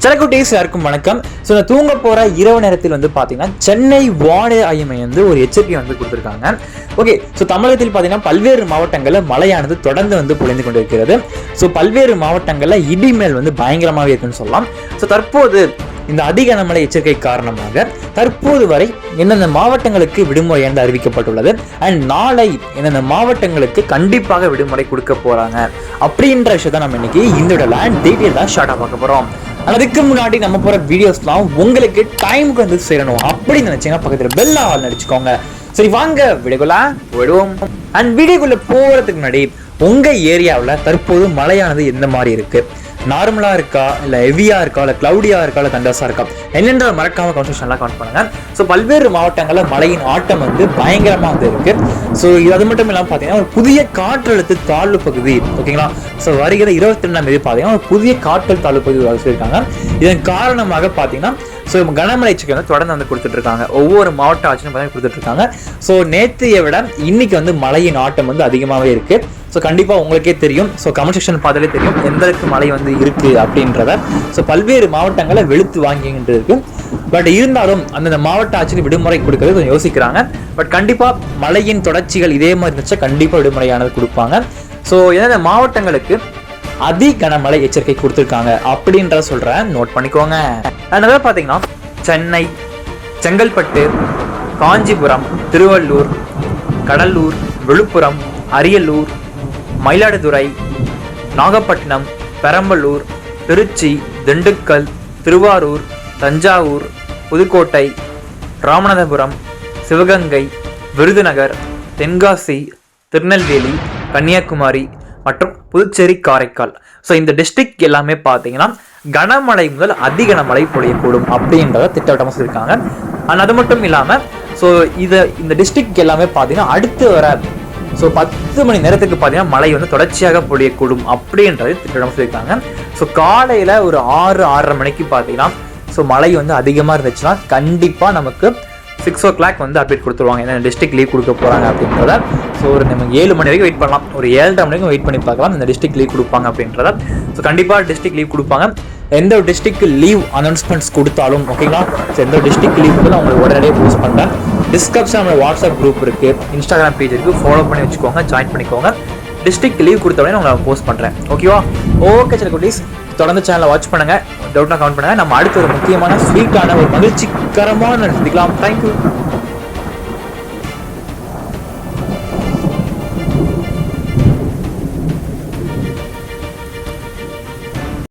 செல்லக்குட்டீஸ் எல்லாருக்கும் வணக்கம். ஸோ இந்த தூங்க போகிற இரவு நேரத்தில் வந்து பார்த்தீங்கன்னா சென்னை வானிலை ஆய்வு மையம் வந்து ஒரு எச்சரிக்கை வந்து கொடுத்துருக்காங்க. ஓகே, ஸோ தமிழகத்தில் பார்த்தீங்கன்னா பல்வேறு மாவட்டங்களில் மழையானது தொடர்ந்து வந்து பொழிந்து கொண்டிருக்கிறது. ஸோ பல்வேறு மாவட்டங்களில் இடிமேல் வந்து பயங்கரமாகவே இருக்குன்னு சொல்லலாம். ஸோ தற்போது இந்த அதிக கனமழை எச்சரிக்கை காரணமாக தற்போது வரை எந்தெந்த மாவட்டங்களுக்கு விடுமுறை என்று அறிவிக்கப்பட்டுள்ளது அண்ட் நாளை எந்தெந்த மாவட்டங்களுக்கு கண்டிப்பாக விடுமுறை கொடுக்க போறாங்க அப்படின்ற விஷயத்தை நம்ம இன்னைக்கு இந்த டீட்டெயிலாக ஷார்ட்டாக பார்க்க போறோம். அதுக்கு முன்னாடி நம்ம போற வீடியோஸ்லாம் உங்களுக்கு டைமுக்கு வந்து சேரணும் அப்படின்னு நினைச்சீங்கன்னா பக்கத்தில் பெல் ஆல் நடிச்சுக்கோங்க. சரி, வாங்க வீடியோக்குள்ள விடுவோம். அண்ட் வீடியோக்குள்ள போறதுக்கு முன்னாடி உங்க ஏரியாவில் தற்போது மழையானது எந்த மாதிரி இருக்கு, நார்மலா இருக்கா, இல்ல ஹெவியா இருக்கா, இல்ல கிளவுடியா இருக்கா, இல்ல தண்டர்ஸா இருக்கா என்னென்ற மறக்காம கன்ஸ்ட்ரக்ஷன்லாம் கவுண்ட் பண்ணுங்க. ஸோ பல்வேறு மாவட்டங்களில் மழையின் ஆட்டம் வந்து பயங்கரமா வந்து இருக்கு. ஸோ அது மட்டும் இல்லாமல் பார்த்தீங்கன்னா ஒரு புதிய காற்றழுத்த தாழ்வு பகுதி, ஓகேங்களா, ஸோ வருகிற 22ஆம் தேதி பார்த்தீங்கன்னா ஒரு புதிய காற்றழுத்த தாழ்வு பகுதி சொல்லியிருக்காங்க. இதன் காரணமாக பார்த்தீங்கன்னா ஸோ கனமழை எச்சரிக்கை வந்து தொடர்ந்து வந்து கொடுத்துட்டு இருக்காங்க. ஒவ்வொரு மாவட்ட ஆட்சியும் கொடுத்துட்டு இருக்காங்க. ஸோ நேற்றைய விட இன்னைக்கு வந்து மழையின் ஆட்டம் வந்து அதிகமாகவே இருக்கு. ஸோ கண்டிப்பாக உங்களுக்கே தெரியும், ஸோ கமெண்ட் செக்ஷன் பார்த்தாலே தெரியும் எந்த அளவுக்கு மழை வந்து இருக்கு அப்படின்றத. ஸோ பல்வேறு மாவட்டங்களை வெளுத்து வாங்கிட்டு இருக்கு. பட் இருந்தாலும் அந்தந்த மாவட்ட ஆட்சிக்கு விடுமுறை கொடுக்கறது கொஞ்சம் யோசிக்கிறாங்க. பட் கண்டிப்பாக மழையின் தொடர்ச்சிகள் இதே மாதிரி இருந்துச்சா கண்டிப்பாக விடுமுறையானது கொடுப்பாங்க. ஸோ எந்தெந்த மாவட்டங்களுக்கு அதி கனமழை எச்சரிக்கை கொடுத்துருக்காங்க அப்படின்றத சொல்றேன், நோட் பண்ணிக்கோங்க. அதனால பார்த்தீங்கன்னா சென்னை, செங்கல்பட்டு, காஞ்சிபுரம், திருவள்ளூர், கடலூர், விழுப்புரம், அரியலூர், மயிலாடுதுறை, நாகப்பட்டினம், பெரம்பலூர், திருச்சி, திண்டுக்கல், திருவாரூர், தஞ்சாவூர், புதுக்கோட்டை, ராமநாதபுரம், சிவகங்கை, விருதுநகர், தென்காசி, திருநெல்வேலி, கன்னியாகுமரி மற்றும் புதுச்சேரி, காரைக்கால். ஸோ இந்த டிஸ்ட்ரிக்ட் எல்லாமே பார்த்தீங்கன்னா கனமழை முதல் அதி கனமழை பொழியக்கூடும் அப்படின்றத திட்டவட்டமாக சொல்லியிருக்காங்க. ஆனால் அது மட்டும் இல்லாமல் ஸோ இந்த டிஸ்ட்ரிக்ட் எல்லாமே பார்த்தீங்கன்னா அடுத்து வர ஸோ 10 மணி நேரத்துக்கு பார்த்தீங்கன்னா மழை வந்து தொடர்ச்சியாக பொழியக்கூடும் அப்படின்றது திட்டவட்டமாக சொல்லியிருக்காங்க. ஸோ காலையில் ஒரு 6-6:30 மணிக்கு பார்த்தீங்கன்னா ஸோ மழை வந்து அதிகமாக இருந்துச்சுன்னா கண்டிப்பாக நமக்கு 6 o'clock வந்து அப்டேட் கொடுத்துருவாங்க, ஏன்னா டிஸ்ட்ரிக்ட் லீவ் கொடுக்க போகிறாங்க அப்படின்றத. ஸோ ஒரு நம்ம 7 மணி வரைக்கும் வெயிட் பண்ணலாம், ஒரு 7:30 மணிக்கும் வெயிட் பண்ணி பார்க்கலாம் இந்த டிஸ்ட்ரிக்ட் லீவ் கொடுப்பாங்க அப்படின்றத. ஸோ கண்டிப்பாக டிஸ்ட்ரிக்ட் லீவ் கொடுப்பாங்க. எந்த ஒரு டிஸ்ட்ரிக்ட் லீவ் அனௌன்ஸ்மெண்ட்ஸ் கொடுத்தாலும் ஓகேங்களா, ஸோ எந்த ஒரு டிஸ்ட்ரிக்ட் லீவ் கூட நான் உங்களுக்கு உடனடியே போஸ்ட் பண்ணுறேன். டிஸ்கிரிப்ஷன் நம்ம வாட்ஸ்அப் குரூப் இருக்குது, இன்ஸ்டாகிராம் பேஜ் இருக்குது, ஃபாலோ பண்ணி வச்சுக்கோங்க, ஜாயின் பண்ணிக்கோங்க. டிஸ்ட்ரிக்ட் லீவ் கொடுத்த உடனே நான் போஸ்ட் பண்ணுறேன், ஓகேவா? ஓகே சரி குட்டீஸ், தொடர்ந்து சேனலை வாட்ச் பண்ணுங்க, டவுட்னா கமெண்ட் பண்ணுங்க. நம்ம அடுத்த ஒரு முக்கியமான ஸ்வீட்டான ஒரு மகிழ்ச்சிகரமான சந்திக்கலாம். தேங்க்யூ.